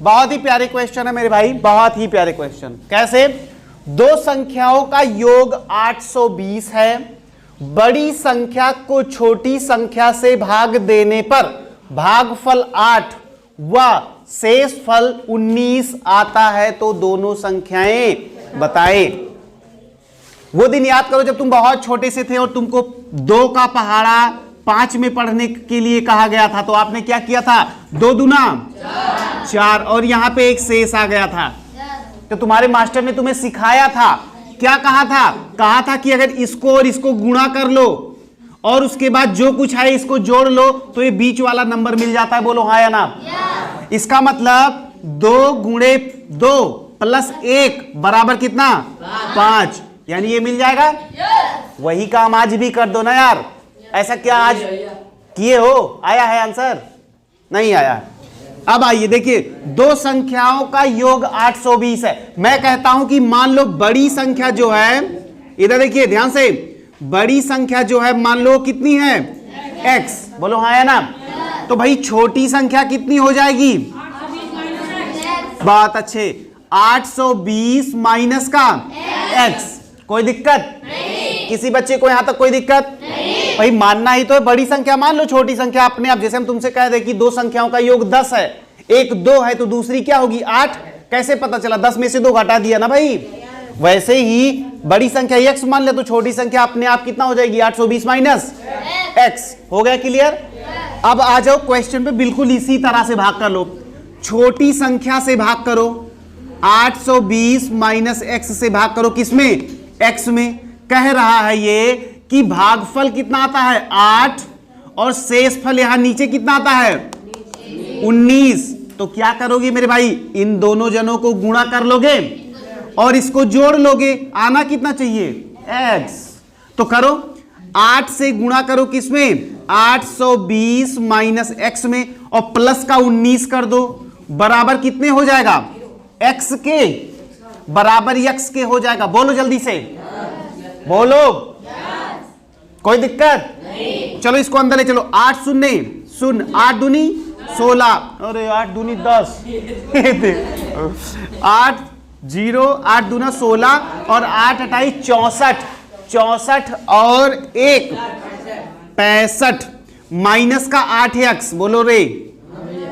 बहुत ही प्यारे क्वेश्चन है मेरे भाई, बहुत ही प्यारे क्वेश्चन। कैसे? दो संख्याओं का योग 820 है, बड़ी संख्या को छोटी संख्या से भाग देने पर भागफल 8 व शेष फल 19 आता है, तो दोनों संख्याएं बताएं। वो दिन याद करो जब तुम बहुत छोटे से थे और तुमको 2 का पहाड़ा 5 में पढ़ने के लिए कहा गया था, तो आपने क्या किया था? 2 दूना 4 और यहां पे एक शेष आ गया था। तो तुम्हारे मास्टर ने तुम्हें सिखाया था, क्या कहा था? कहा था कि अगर इसको और इसको गुणा कर लो और उसके बाद जो कुछ है इसको जोड़ लो तो ये बीच वाला नंबर मिल जाता है। बोलो हाँ या ना? इसका मतलब 2 गुणे 2 प्लस 1 बराबर कितना? 5, यानी ये मिल जाएगा। वही काम आज भी कर दो ना यार। ऐसा क्या आज किए हो? आया है आंसर? नहीं आया। अब आइए देखिए, दो संख्याओं का योग 820 है। मैं कहता हूं कि मान लो बड़ी संख्या जो है, इधर देखिए ध्यान से, बड़ी संख्या जो है मान लो कितनी है? x। बोलो हाँ या ना? तो भाई छोटी संख्या कितनी हो जाएगी? बात अच्छे, 820 माइनस का x। कोई दिक्कत? किसी बच्चे को यहां तक कोई दिक्कत? भाई मानना ही तो है, बड़ी संख्या मान लो, छोटी संख्या अपने आप। जैसे हम तुमसे कह दे कि दो संख्याओं का योग 10 है, एक 2 है तो दूसरी क्या होगी? 8। कैसे पता चला? 10 में से 2 घटा दिया ना भाई। वैसे ही बड़ी संख्या x मान ले तो छोटी संख्या अपने आप कितना हो जाएगी? 820 माइनस x। हो गया क्लियर? अब आ जाओ क्वेश्चन पे, बिल्कुल इसी तरह से भाग कर लो। छोटी संख्या से भाग करो, 820 माइनस x से भाग करो, किसमें? x में। कह रहा है ये कि भागफल कितना आता है? 8 और शेष फल यहां नीचे कितना आता है? 19। तो क्या करोगे मेरे भाई? इन दोनों जनों को गुणा कर लोगे और इसको जोड़ लोगे। आना कितना चाहिए? x। तो करो, 8 से गुणा करो किसमें? 820 माइनस x में, और प्लस का 19 कर दो, बराबर कितने हो जाएगा? x के बराबर x के हो जाएगा। बोलो जल्दी से, बोलो। कोई दिक्कत नहीं। चलो इसको अंदर ले चलो। 8 शून्य शून्य, 8 दूनी 16, अरे 8 दूनी 10 8 0, 8 दूना 16 और 8 अटाई 64, 64 और 1 65 माइनस का 8x, बोलो रे,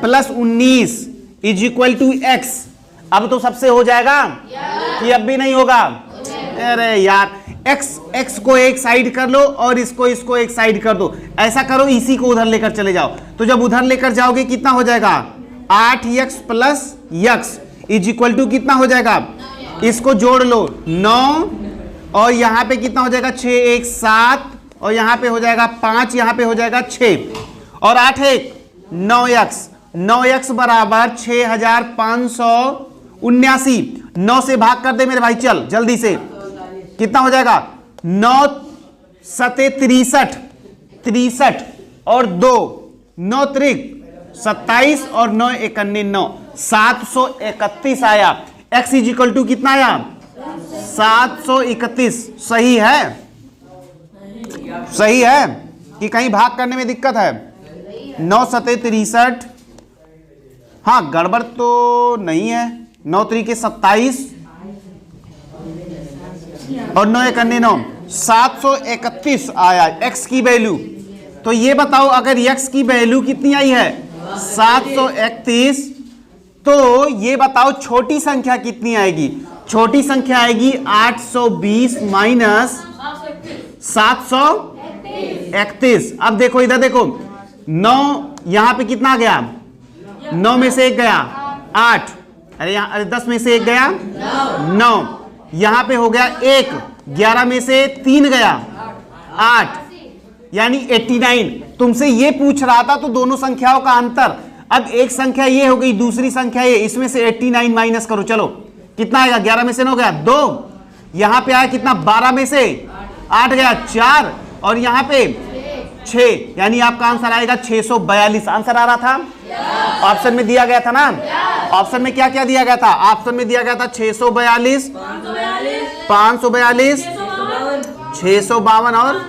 plus 19 is equal to x। अब तो सबसे हो जाएगा कि अब भी नहीं होगा? अरे यार, x को एक साइड कर लो और इसको एक साइड कर दो। ऐसा करो, इसी को उधर लेकर चले जाओ। तो जब उधर लेकर जाओगे कितना हो जाएगा? 8x plus x is equal to कितना हो जाएगा? इसको जोड़ लो, 9 और यहां पे कितना हो जाएगा? 6 1 7 और यहां पे हो जाएगा 5, यहां पे हो जाएगा 6 और 8 1 9x। 9x बराबर 6579। 9 से भाग कर दे मेरे भाई, चल जल्दी से। कितना हो जाएगा? 9 सते 63, 63 और 2 9 त्रिक 27 और 9 51 9, 731 आया। x इज इक्वल टू कितना आया? 731। सही है? सही है कि कहीं भाग करने में दिक्कत है? 9 सते 63, हाँ गड़बड़ तो नहीं है। 9 त्रिके 27 और 9 51 9, 731 आया x की वैल्यू। तो ये बताओ, अगर x की वैल्यू कितनी आई है? 731, तो ये बताओ छोटी संख्या कितनी आएगी? छोटी संख्या आएगी 820 माइनस 731। अब देखो इधर देखो, 9 यहां पे कितना आ गया? 9 में से 1 गया 8, अरे यहां, अरे 10 में से 1 गया 9, यहां पे हो गया 1, 11 में से 3 गया 8, यानी 89। तुमसे ये पूछ रहा था तो दोनों संख्याओं का अंतर। अब एक संख्या ये हो गई, दूसरी संख्या ये, इसमें से 89 माइनस करो। चलो कितना आएगा? 11 में से 9 गया 2, यहां पे आया कितना? 12 में से 8 गया 4 और यहां पे 6, यानी आपका आंसर आएगा 642। आंसर आ रहा था? ऑप्शन में दिया गया था ना? ऑप्शन में क्या क्या दिया गया था? ऑप्शन में दिया गया था 642, 542, 652 और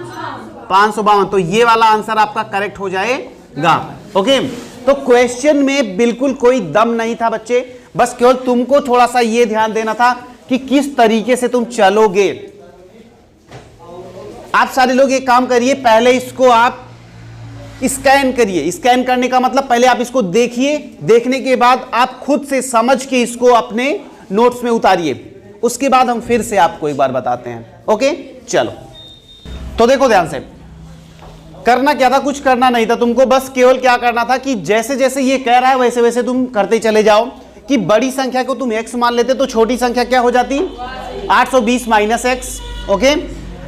552। तो ये वाला आंसर आपका करेक्ट हो जाएगा। ओके, तो क्वेश्चन में बिल्कुल कोई दम नहीं था बच्चे, बस केवल तुमको थोड़ा सा यह ध्यान देना था कि किस तरीके से तुम चलोगे। आप सारे लोग एक काम करिए, पहले इसको आप स्कैन करिए। स्कैन करने का मतलब पहले आप इसको देखिए, देखने के बाद आप खुद से समझ के इसको अपने नोट्स में उतारिए, उसके बाद हम फिर से आपको एक बार बताते हैं। ओके चलो, तो देखो ध्यान से, करना क्या था, कुछ करना नहीं था तुमको, बस केवल क्या करना था कि जैसे जैसे ये कह रहा है वैसे वैसे तुम करते चले जाओ। कि बड़ी संख्या को तुम x मान लेते तो छोटी संख्या क्या हो जाती, 820 माइनस एक्स। ओके,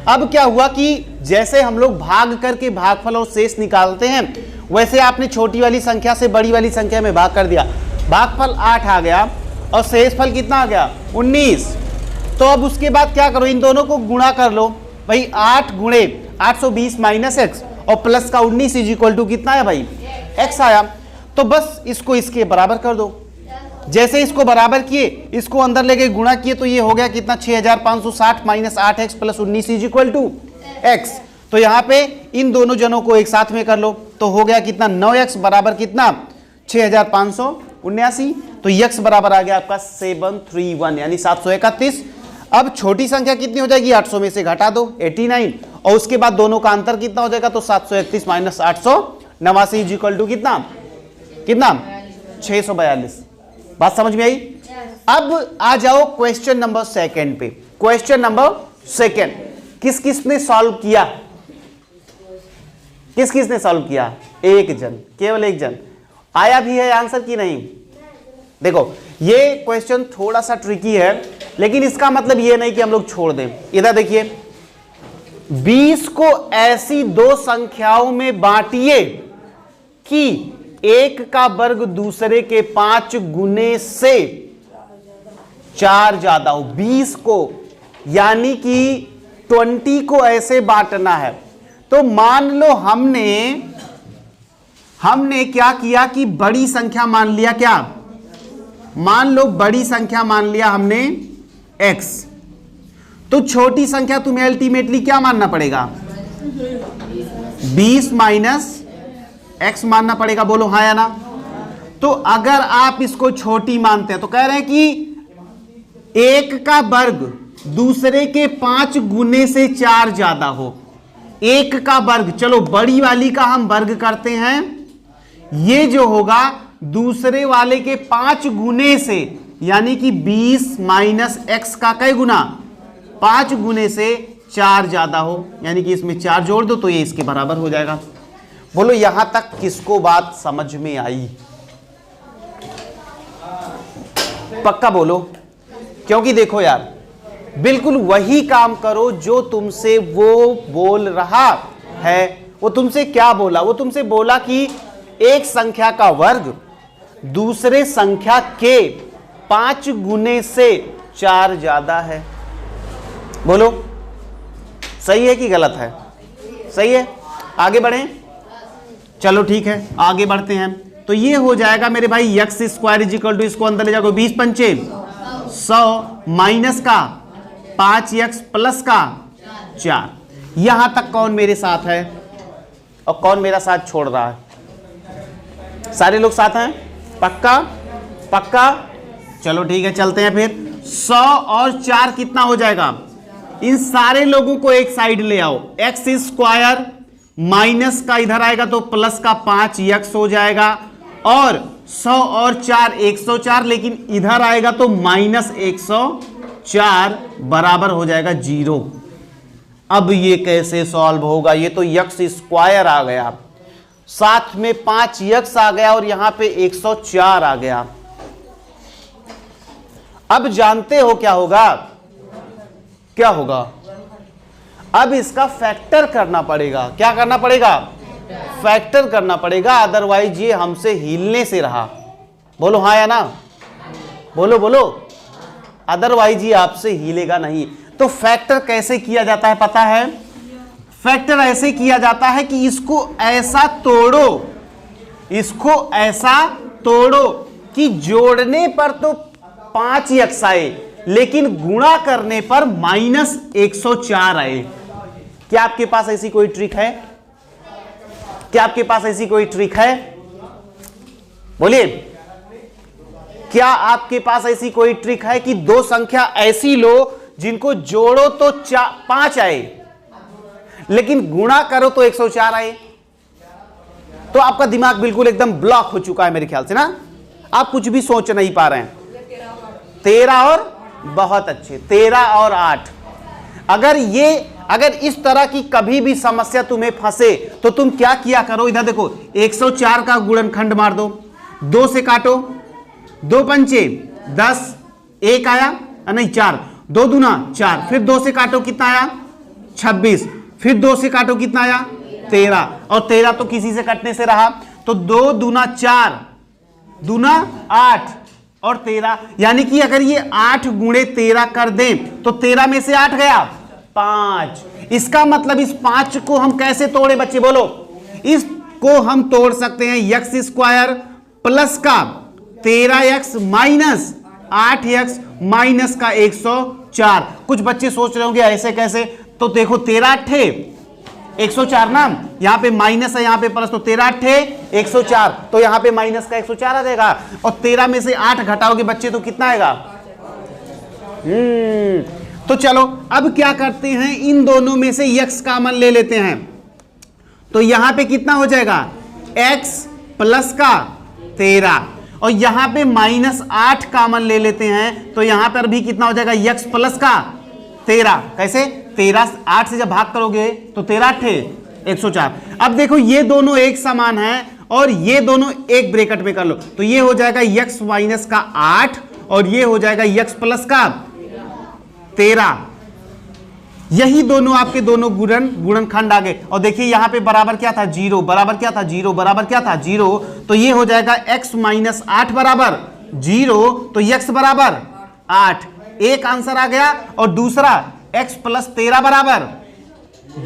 अब क्या हुआ कि जैसे हम लोग भाग करके भागफल और शेष निकालते हैं, वैसे आपने छोटी वाली संख्या से बड़ी वाली संख्या में भाग कर दिया, भागफल 8 आ गया और शेषफल कितना आ गया, 19। तो अब उसके बाद क्या करो, इन दोनों को गुणा कर लो भाई, 8 गुणे 820 माइनस एक्स और प्लस का 19 इज इक्वल टू कितना है भाई, x आया। तो बस इसको इसके बराबर कर दो। जैसे इसको बराबर किए, इसको अंदर लेके गुणा किए, तो ये हो गया कितना, 6560 minus 8x plus 19 is equal to x। तो यहाँ पे इन दोनों जनों को एक साथ में कर लो, तो हो गया कितना, 9x बराबर कितना, 6579। तो x बराबर आ गया आपका 731 यानी 731। अब छोटी संख्या कितनी हो जाएगी, 800 में से घटा दो 89, और उसके बाद दोनों का अंतर कितना हो जाएगा, तो 731 माइनस 889 इज इक्वल टू कितना कितना 642। बात समझ में आई? अब आ जाओ क्वेश्चन नंबर सेकंड पे। क्वेश्चन नंबर सेकंड किस किसने सॉल्व किया, किस किसने सॉल्व किया, एक जन, केवल एक जन। आया भी है आंसर की नहीं? देखो ये क्वेश्चन थोड़ा सा ट्रिकी है, लेकिन इसका मतलब ये नहीं कि हम लोग छोड़ दें। इधर देखिए, 20 को ऐसी दो संख्याओं में बांटिए कि एक का वर्ग दूसरे के 5 गुने से 4 ज्यादा हो। 20 को यानी कि 20 को ऐसे बांटना है। तो मान लो हमने क्या किया कि बड़ी संख्या मान लिया, क्या मान लो बड़ी संख्या मान लिया हमने x, तो छोटी संख्या तुम्हें अल्टीमेटली क्या मानना पड़ेगा, 20 माइनस x मानना पड़ेगा। बोलो हाँ या ना? तो अगर आप इसको छोटी मानते हैं तो कह रहे हैं कि एक का वर्ग दूसरे के 5 गुने से 4 ज्यादा हो। एक का वर्ग, चलो बड़ी वाली का हम वर्ग करते हैं, ये जो होगा दूसरे वाले के 5 गुने से, यानी कि 20 माइनस एक्स का कई गुना, 5 गुने से 4 ज्यादा हो, यानी कि इसमें 4 जोड़ दो तो ये इसके बराबर हो जाएगा। बोलो यहां तक किसको बात समझ में आई? पक्का बोलो, क्योंकि देखो यार, बिल्कुल वही काम करो जो तुमसे वो बोल रहा है। वो तुमसे क्या बोला? वो तुमसे बोला कि एक संख्या का वर्ग दूसरे संख्या के 5 गुने से 4 ज्यादा है। बोलो सही है कि गलत है? सही है। आगे बढ़ें, चलो ठीक है आगे बढ़ते हैं। तो ये हो जाएगा मेरे भाई x square is equal to, इसको अंदर ले जाओ, 20 पंचे 100 माइनस का 5x प्लस का 4। यहां तक कौन मेरे साथ है और कौन मेरा साथ छोड़ रहा है? सारे लोग साथ हैं? पक्का पक्का? चलो ठीक है चलते हैं फिर। 100 और 4 कितना हो जाएगा? इन सारे लोगों को एक साइड ले आओ। एक्स स्क्वायर माइनस का इधर आएगा तो प्लस का 5x हो जाएगा, और 100 और 4 104, लेकिन इधर आएगा तो माइनस 104 बराबर हो जाएगा 0। अब ये कैसे सॉल्व होगा? ये तो x स्क्वायर आ गया, साथ में 5x आ गया और यहां पे 104 आ गया। अब जानते हो क्या होगा? क्या होगा? अब इसका फैक्टर करना पड़ेगा। क्या करना पड़ेगा? फैक्टर करना पड़ेगा, अदरवाइज ये हमसे हिलने से रहा। बोलो हाँ या ना? बोलो बोलो, अदरवाइज ये आपसे हिलेगा नहीं। तो फैक्टर कैसे किया जाता है पता है? फैक्टर ऐसे किया जाता है कि इसको ऐसा तोड़ो, इसको ऐसा तोड़ो कि जोड़ने पर तो 5x आए, लेकिन गुणा करने पर माइनस 104 आए। क्या आपके पास ऐसी कोई ट्रिक है? क्या आपके पास ऐसी कोई ट्रिक है? बोलिए, क्या आपके पास ऐसी कोई ट्रिक है कि दो संख्या ऐसी लो जिनको जोड़ो तो 5 आए, लेकिन गुणा करो तो 104 आए? तो आपका दिमाग बिल्कुल एकदम ब्लॉक हो चुका है मेरे ख्याल से ना, आप कुछ भी सोच नहीं पा रहे हैं। 13 और, बहुत अच्छे, 13 और 8। अगर इस तरह की कभी भी समस्या तुम्हें फंसे तो तुम क्या किया करो, इधर देखो, 104 का गुणनखंड मार दो, 2 से काटो, 2 पंचे 10, 1 आया, नहीं 4, 2 दूना 4, फिर 2 से काटो कितना आया 26, फिर 2 से काटो कितना आया 13, और 13 तो किसी से कटने से रहा, तो 2 दूना 4, दूना 8 और 13, यानी कि अगर ये 8 गुणे 13 कर दें तो 13 में से 8 गया 5। इसका मतलब इस 5 को हम कैसे तोड़े बच्चे, बोलो? इसको हम तोड़ सकते हैं एक्स स्क्वायर प्लस का 13x माइनस 8x माइनस का 104। कुछ बच्चे सोच रहे होंगे ऐसे कैसे, तो देखो 13 अट्ठे 104 ना, यहां पे माइनस है, यहां पे प्लस, तो 13 अट्ठे 104, तो यहां पे माइनस का 104 आ जाएगा, और 13 में से 8 घटाओगे बच्चे तो कितना आएगा? तो चलो अब क्या करते हैं, इन दोनों में से x कॉमन ले लेते हैं, तो यहां पे कितना हो जाएगा x प्लस का 13, और यहां पे माइनस 8 कॉमन ले लेते हैं, तो यहां पर भी कितना हो जाएगा x प्लस का 13। कैसे? 13 8 से जब भाग करोगे तो 13 अट्ठे 104। अब देखो ये दोनों एक समान है और ये दोनों एक ब्रैकेट में कर लो, तो ये हो जाएगा x माइनस का 8 और ये हो जाएगा x प्लस का 13। यही दोनों आपके दोनों गुणनखंड आ गए। और देखिए यहां पे बराबर क्या था 0, बराबर क्या था 0, बराबर क्या था 0, तो ये हो जाएगा x माइनस 8 बराबर 0, तो x बराबर 8, एक आंसर आ गया, और दूसरा x प्लस 13 बराबर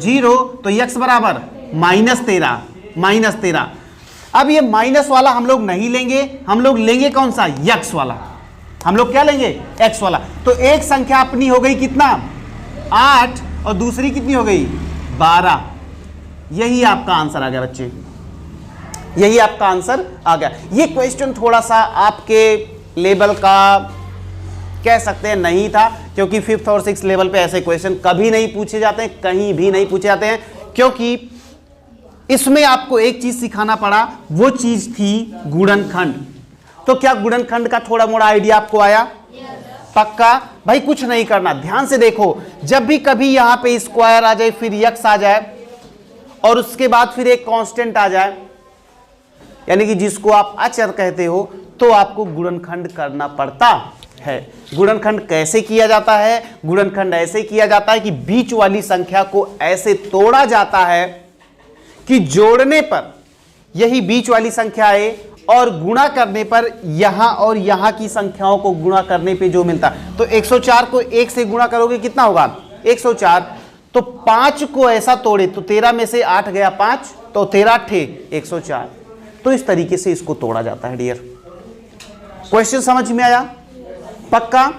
0, तो x बराबर -13। अब ये माइनस वाला हम लोग नहीं लेंगे, हम लोग लेंगे कौन सा, x वाला। हम लोग क्या लेंगे, x वाला। तो एक संख्या अपनी हो गई कितना 8 और दूसरी कितनी हो गई 12। यही आपका आंसर आ गया बच्चे, यही आपका आंसर आ गया। ये क्वेश्चन थोड़ा सा आपके लेवल का कह सकते हैं नहीं था, क्योंकि 5th और 6th लेवल पे ऐसे क्वेश्चन कभी नहीं पूछे जाते हैं, कहीं भी नहीं पूछे जाते हैं, क्योंकि इसमें आपको एक चीज सिखाना पड़ा, वो चीज थी गुणनखंड। तो क्या गुणनखंड का थोड़ा मोड़ा आइडिया आपको आया? पक्का? भाई कुछ नहीं करना, ध्यान से देखो, जब भी कभी यहां पे स्क्वायर आ जाए, फिर x आ जाए, और उसके बाद फिर एक कांस्टेंट आ जाए, यानी कि जिसको आप अचर कहते हो, तो आपको गुणनखंड करना पड़ता है। गुणनखंड कैसे किया जाता है? गुणनखंड ऐसे किया जाता है कि बीच वाली संख्या को ऐसे तोड़ा जाता है कि जोड़ने पर यही बीच वाली संख्या आए, और गुणा करने पर यहां और यहां की संख्याओं को गुणा करने पे जो मिलता। तो 104 को 1 से गुणा करोगे कितना होगा 104, तो 5 को ऐसा तोड़े, तो 13 में से 8 गया 5, तो 13 अट्ठे 104। तो इस तरीके से इसको तोड़ा जाता है डियर। क्वेश्चन समझ में आया? पक्का?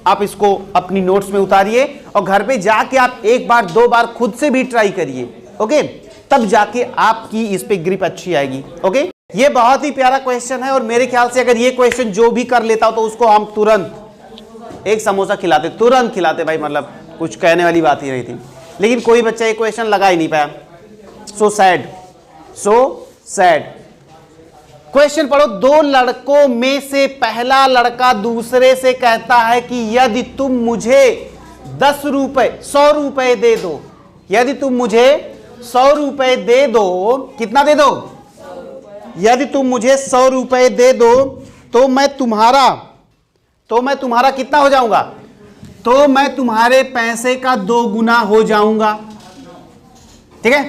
आप इसको अपनी नोट्स में उतारिए और घर पे जाके आप एक बार 2 बार खुद से भी ट्राई करिए, ओके? तब जाके आपकी इस पे ग्रिप अच्छी आएगी, ओके? ये बहुत ही प्यारा क्वेश्चन है, और मेरे ख्याल से अगर ये क्वेश्चन जो भी कर लेता हो तो उसको हम तुरंत एक समोसा खिलाते, तुरंत खिलाते भाई, मतलब कुछ कहने वाली बात ही नहीं थी। लेकिन कोई बच्चा ये क्वेश्चन लगा ही नहीं पाया, so sad, so sad. Question पढ़ो, 2 लड़कों में से पहला लड़का दूसरे से कहता है कि यदि तुम मुझे 10 रुपए 100 रुपए दे दो, यदि तुम मुझे 100 रुपए दे दो, कितना दे दो, यदि तुम मुझे 100 रुपए दे दो तो मैं तुम्हारा कितना हो जाऊंगा, तो मैं तुम्हारे पैसे का 2 गुना हो जाऊंगा, ठीक है?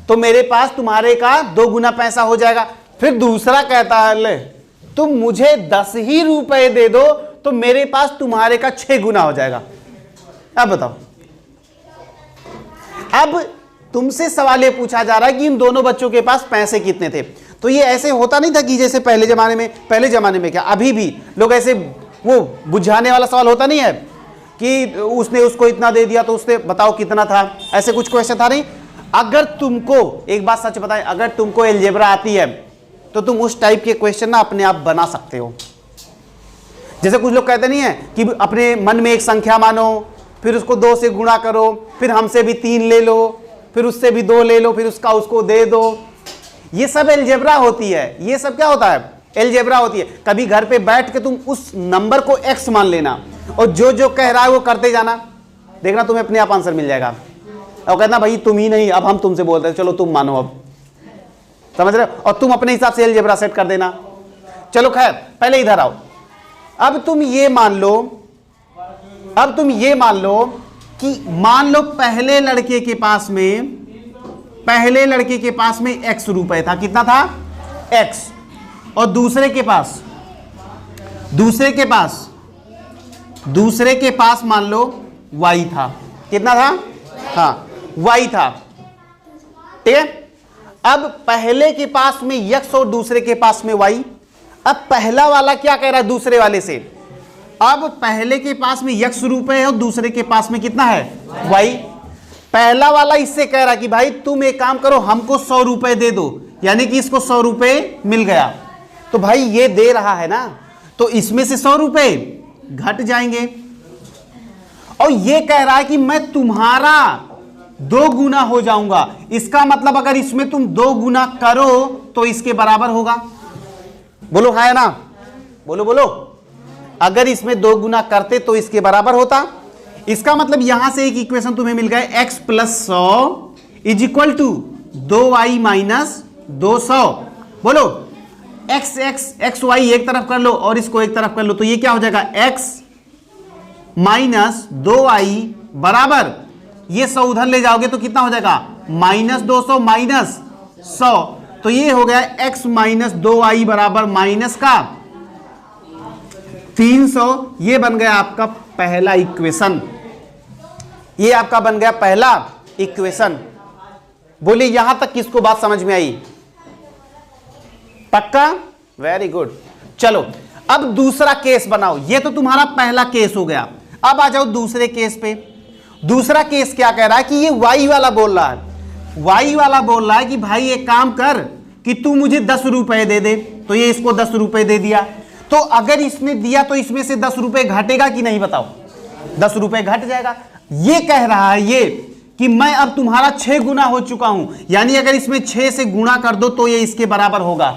तो मेरे पास तुम्हारे का 2 गुना पैसा हो जाएगा। फिर दूसरा कहता है, ले तुम मुझे 10 ही रुपए दे दो तो मेरे पास तुम्हारे का 6 गुना हो जाएगा। अब बताओ, अब तुमसे सवाल ये पूछा जा रहा है कि इन दोनों बच्चों के पास पैसे कितने थे। तो ये ऐसे होता नहीं था कि जैसे पहले जमाने में क्या अभी भी लोग ऐसे वो बुझाने वाला सवाल होता नहीं है कि उसने उसको इतना दे दिया तो उसने बताओ कितना था, ऐसे कुछ क्वेश्चन था नहीं। अगर तुमको एक बात सच बताएं, अगर तुमको अलजेब्रा आती है तो तुम उस टाइप के क्वेश्चन ना अपने आप बना सकते हो। जैसे कुछ लोग कहते नहीं है कि अपने मन में एक संख्या मानो, फिर उसको 2 से गुणा करो, फिर हमसे भी 3 ले लो, फिर उससे भी 2 ले लो, फिर उसका उसको दे दो। ये सब एलजेब्रा होती है। ये सब क्या होता है? एलजेब्रा होती है। कभी घर पे बैठ के तुम उस नंबर को x मान लेना और जो जो कह रहा है वो करते जाना, देखना तुम्हें अपने आप आंसर मिल जाएगा। और कहना भाई तुम ही नहीं, अब हम तुमसे बोलते हैं, चलो तुम मानो, अब समझ रहे हो? और तुम अपने हिसाब से एलजेब्रा सेट कर देना। चलो खैर, पहले इधर आओ। अब तुम ये मान लो कि मान लो पहले लड़के के पास में x रुपए था। कितना था? x। और दूसरे के पास मान लो y था। कितना था? हाँ, y था। ठीक है। अब पहले के पास में x और दूसरे के पास में y। अब पहला वाला क्या कह रहा है दूसरे वाले से? अब पहले के पास में x रुपए है और दूसरे के पास में कितना है? y। पहला वाला इससे कह रहा है कि भाई तुम एक काम करो, हमको 100 रुपए दे दो, यानी कि इसको 100 रुपए मिल गया। तो भाई ये दे रहा है ना, तो इसमें से 100 रुपए घट जाएंगे। और ये कह रहा है कि मैं तुम्हारा 2 गुना हो जाऊंगा। इसका मतलब अगर इसमें तुम 2 गुना करो तो इसके बराबर होगा। बोलो हाँ या ना? बोलो। अगर इसमें 2 गुना करते तो इसके बराबर होता। इसका मतलब यहां से एक इक्वेशन तुम्हें मिल गया, x + 100 = 2y - 200। बोलो x y एक तरफ कर लो और इसको एक तरफ कर लो, तो ये क्या हो जाएगा? x - 2y बराबर, ये 100 उधर ले जाओगे तो कितना हो जाएगा? -200 - 100। तो ये हो गया x - 2y बराबर माइनस का 300। ये बन गया आपका पहला इक्वेशन। ये आपका बन गया पहला इक्वेशन। बोलिए यहां तक किसको बात समझ में आई? पक्का? Very good. चलो अब दूसरा केस बनाओ। ये तो तुम्हारा पहला केस हो गया। अब आ जाओ दूसरे केस पे। दूसरा केस क्या कह रहा है कि ये y वाला बोल रहा है कि भाई एक काम कर कि तू मुझे 10 रुपए दे दे। तो ये इसको 10 रुपए दे दिया। तो अगर इसने दिया तो इसमें से 10 रुपए घटेगा कि नहीं? बताओ। 10 रुपए घट जाएगा। ये कह रहा है ये कि मैं अब तुम्हारा 6 गुना हो चुका हूं, यानी अगर इसमें 6 से गुणा कर दो तो ये इसके बराबर होगा।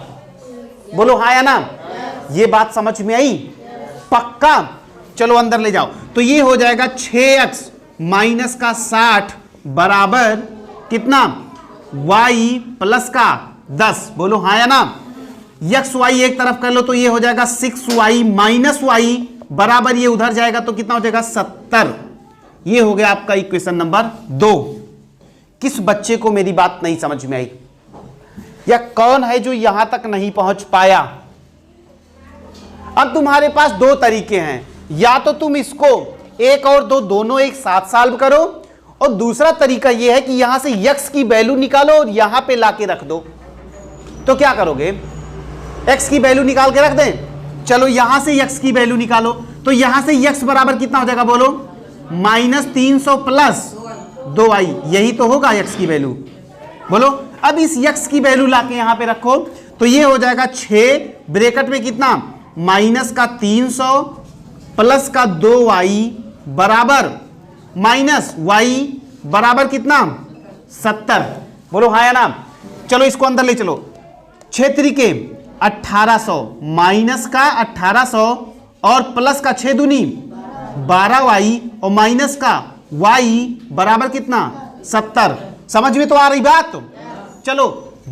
बोलो हाँ या ना? ये बात समझ में आई? पक्का? चलो अंदर ले जाओ। तो ये हो जाएगा 6x - 60 बराबर कितना? y + 10। बोलो हाँ या ना? x y एक तरफ कर लो तो ये हो जाएगा 6y - y बराबर, ये उधर जाएगा तो कितना हो जाएगा? 70। ये हो गया आपका इक्वेशन नंबर 2। किस बच्चे को मेरी बात नहीं समझ में आई? या कौन है जो यहां तक नहीं पहुंच पाया? अब तुम्हारे पास 2 तरीके हैं। या तो तुम इसको 1 और 2 दोनों एक साथ सॉल्व करो, और दूसरा तरीका यह है कि यहां से x की वैल्यू निकालो और यहां पे लाके रख दो। तो क्या करोगे? x की वैल्यू निकाल के रख दें। चलो यहां से x की वैल्यू निकालो। तो यहां से x बराबर कितना हो जाएगा? बोलो -300 + 2y। यही तो होगा x की वैल्यू। बोलो अब इस x की वैल्यू लाके यहां पे रखो तो ये हो जाएगा 6 ब्रैकेट में कितना? -300 + 2y बराबर -y बराबर कितना? 70। बोलो हाँ या ना? चलो इसको अंदर ले चलो। 6 त्रिके 1800 -1800 और प्लस का 6 दूनी 12y और माइनस का y बराबर कितना? 70। समझ में तो आ रही बात? चलो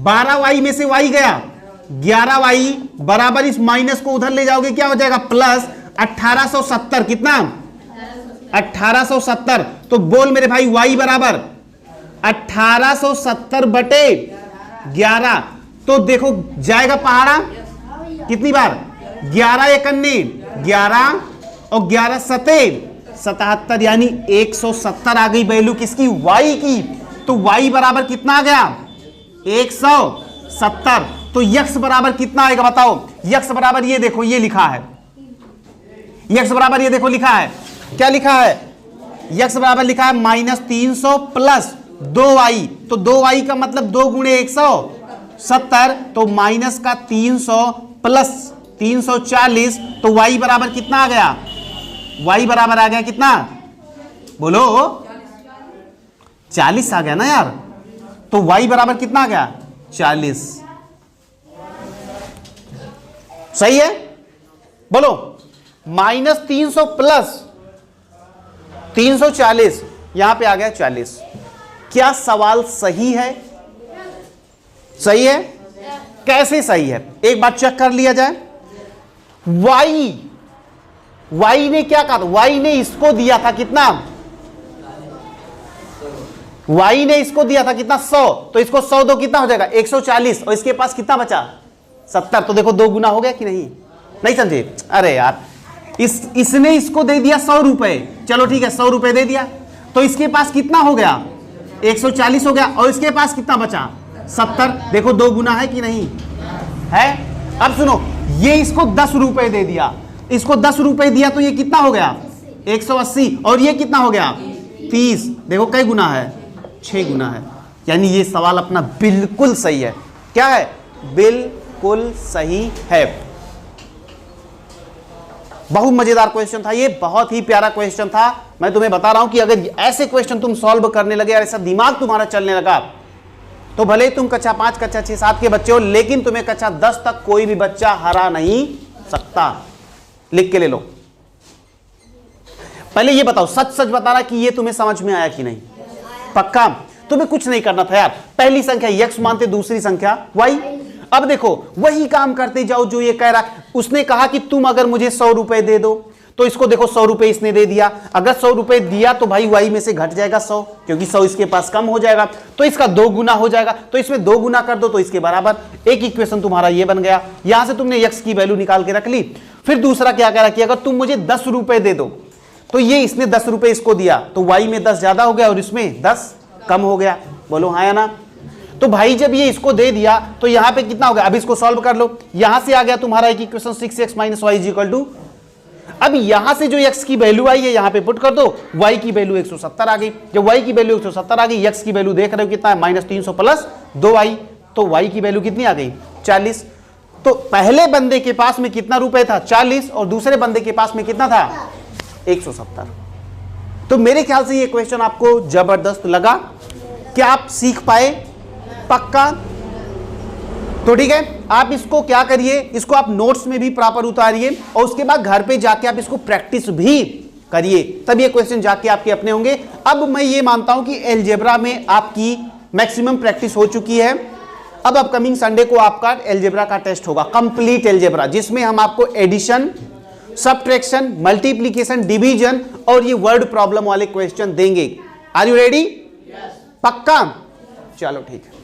12y में से y गया, 11y बराबर इस माइनस को उधर ले जाओगे क्या हो जाएगा? प्लस 1870। कितना? 1870। तो बोल मेरे भाई y बराबर 1870 बटे 11। तो देखो जाएगा पहाड़ा कितनी बार? 11 एकन्ने 11 और 11 सते 77, यानी 170 आ गई वैल्यू किसकी? y की। तो y बराबर कितना आ गया? 170। तो x बराबर कितना आएगा बताओ? x बराबर ये देखो ये लिखा है, x बराबर ये देखो लिखा है, क्या लिखा है? x बराबर लिखा है -300 + 2y। तो 2y का मतलब 2 × 100 70, तो माइनस का 300 प्लस 340, तो y बराबर कितना आ गया? y बराबर आ गया कितना? बोलो 40 आ गया ना यार। तो y बराबर कितना आ गया? 40। सही है? बोलो -300 प्लस 340, यहां पे आ गया 40। क्या सवाल सही है? सही है? कैसे सही है? एक बार चेक कर लिया जाए। y ने क्या कहा था? y ने इसको दिया था कितना? y ने इसको दिया था कितना? 100, तो इसको 100 दो कितना हो जाएगा? 140, और इसके पास कितना बचा? 70। तो देखो 2 गुना हो गया कि नहीं? नहीं समझे? अरे यार, इसने इसको दे दिया 100 रुपए, चलो ठीक है 100 रुपए दे दिया, तो इसके पास कितना हो गया? 140 हो गया, और इसके पास कितना बचा? 70। देखो 2 गुना है कि नहीं है? अब सुनो, ये इसको 10 रुपए दे दिया, इसको 10 रुपए दिया, तो ये कितना हो गया? 180, और ये कितना हो गया? 30। देखो कई गुना है? 6 गुना है। यानी ये सवाल अपना बिल्कुल सही है। क्या है? बिल्कुल सही है। बहुत मजेदार क्वेश्चन था ये, बहुत ही प्यारा क्वेश्चन था। मैं तुम्हें बता रहा हूं कि अगर ऐसे क्वेश्चन तुम सॉल्व करने लगे और ऐसा दिमाग तुम्हारा चलने लगा, तो भले ही तुम कक्षा 5, कक्षा 6, 7 के बच्चे हो, लेकिन तुम्हें कक्षा 10 तक कोई भी बच्चा हरा नहीं सकता। लिख के ले लो। पहले ये बताओ, सच सच बताना कि ये तुम्हें समझ में आया कि नहीं? पक्का? तुम्हें कुछ नहीं करना था यार। पहली संख्या x मानते, दूसरी संख्या y। अब देखो वही काम करते जाओ जो ये कह रहा है। उसने कहा कि तुम अगर मुझे 100 रुपए दे दो, तो इसको देखो 100 रुपए इसने दे दिया। अगर 100 रुपए दिया तो भाई y में से घट जाएगा 100, क्योंकि 100 इसके पास कम हो जाएगा, तो इसका 2 गुना हो जाएगा। तो इसमें 2 गुना कर दो तो इसके बराबर। एक इक्वेशन तुम्हारा ये बन गया। यहां से तुमने x की वैल्यू निकाल के रख ली। फिर दूसरा क्या कह रहा कि अगर तुम मुझे 10 रुपए दे दो, तो ये इसने 10 रुपए इसको दिया, तो y में 10 ज्यादा हो गया और इसमें 10 कम हो गया। बोलो हाँ या ना? तो भाई जब ये इसको दे दिया तो यहां पे कितना हो गया? अब इसको सॉल्व कर लो। यहां से आ गया तुम्हारा एक इक्वेशन 6x - y = अब यहां से जो x की वैल्यू आई है यहां पे पुट कर दो, y की वैल्यू 170 आ गई। जब y की वैल्यू 170 आ गई, x की वैल्यू देख रहे हो कितना है? -300 प्लस 2y, तो y की वैल्यू कितनी आ गई? 40। तो पहले बंदे के पास में कितना रुपए था? 40, और दूसरे बंदे के पास में कितना था? 170। तो मेरे ख्याल से ये क्वेश्चन आपको जबरदस्त लगा। क्या आप सीख पाए? पक्का? तो ठीक है, आप इसको क्या करिए, इसको आप नोट्स में भी प्रॉपर उतारिए, और उसके बाद घर पे जाके आप इसको प्रैक्टिस भी करिए, तब ये क्वेश्चन जाके आपके अपने होंगे। अब मैं ये मानता हूं कि अलजेब्रा में आपकी मैक्सिमम प्रैक्टिस हो चुकी है। अब अपकमिंग संडे को आपका अलजेब्रा का टेस्ट होगा, कंप्लीट अलजेब्रा, जिसमें हम आपको एडिशन, सब्ट्रैक्शन, मल्टीप्लिकेशन, डिवीजन और ये वर्ड प्रॉब्लम वाले क्वेश्चन देंगे। Are you ready? पक्का? चलो ठीक है।